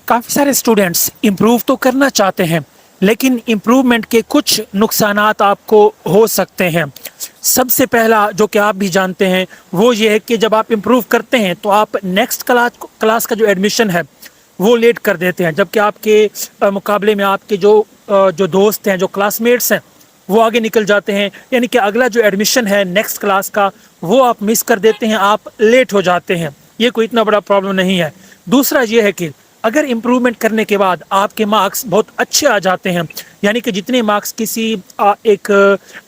काफ़ी सारे students improve तो करना चाहते हैं, लेकिन इम्प्रूवमेंट के कुछ नुकसानात आपको हो सकते हैं। सबसे पहला जो कि आप भी जानते हैं वो ये है कि जब आप इम्प्रूव करते हैं तो आप नेक्स्ट क्लास का जो एडमिशन है वो लेट कर देते हैं, जबकि आपके मुकाबले में आपके जो दोस्त हैं, जो क्लासमेट्स हैं, वो आगे निकल जाते हैं। यानी कि अगला जो एडमिशन है नेक्स्ट क्लास का वो आप मिस कर देते हैं, आप लेट हो जाते हैं। ये कोई इतना बड़ा प्रॉब्लम नहीं है। दूसरा ये है कि अगर इम्प्रूवमेंट करने के बाद आपके मार्क्स बहुत अच्छे आ जाते हैं, यानी कि जितने मार्क्स किसी एक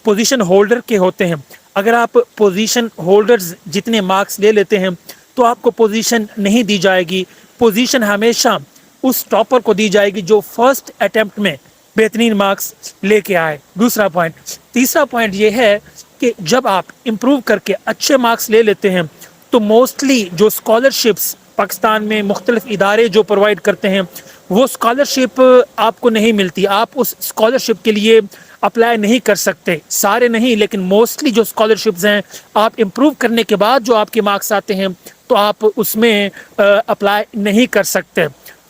पोजीशन होल्डर के होते हैं, अगर आप पोजीशन होल्डर्स जितने मार्क्स ले लेते हैं तो आपको पोजीशन नहीं दी जाएगी। पोजीशन हमेशा उस टॉपर को दी जाएगी जो फर्स्ट अटेम्प्ट में बेहतरीन मार्क्स लेके आए। दूसरा पॉइंट। तीसरा पॉइंट ये है कि जब आप इम्प्रूव करके अच्छे मार्क्स ले लेते हैं तो मोस्टली जो स्कॉलरशिप्स पाकिस्तान में मुख्तलिफ इदारे जो प्रोवाइड करते हैं वो स्कॉलरशिप आपको नहीं मिलती। आप उस स्कॉलरशिप के लिए अप्लाई नहीं कर सकते, सारे नहीं लेकिन मोस्टली जो स्कॉलरशिप्स हैं आप इम्प्रूव करने के बाद जो आपके मार्क्स आते हैं तो आप उसमें अप्लाई नहीं कर सकते।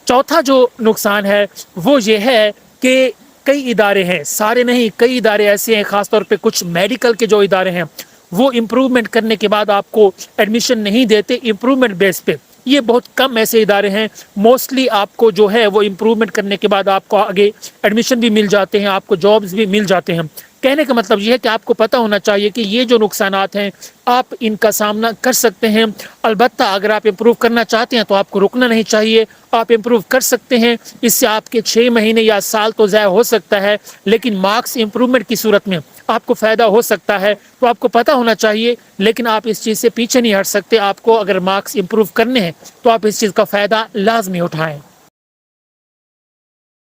चौथा जो नुकसान है वो ये है कि कई इदारे हैं, सारे नहीं, कई इदारे ऐसे हैं, ख़ास तौर पे कुछ मेडिकल के जो इदारे हैं वो इम्प्रूवमेंट करने के बाद आपको एडमिशन नहीं देते इम्प्रूवमेंट बेस पे। ये बहुत कम ऐसे इदारे हैं। मोस्टली आपको जो है वो इम्प्रूवमेंट करने के बाद आपको आगे एडमिशन भी मिल जाते हैं, आपको जॉब्स भी मिल जाते हैं। कहने का मतलब ये है कि आपको पता होना चाहिए कि ये जो नुकसानात हैं आप इनका सामना कर सकते हैं। अलबत्ता अगर आप इम्प्रूव करना चाहते हैं तो आपको रुकना नहीं चाहिए, आप इम्प्रूव कर सकते हैं। इससे आपके 6 महीने या साल तो ज़ाया हो सकता है, लेकिन मार्क्स इम्प्रूवमेंट की सूरत में आपको फ़ायदा हो सकता है। तो आपको पता होना चाहिए, लेकिन आप इस चीज़ से पीछे नहीं हट सकते। आपको अगर मार्क्स इम्प्रूव करने हैं तो आप इस चीज़ का फ़ायदा लाजमी उठाएँ।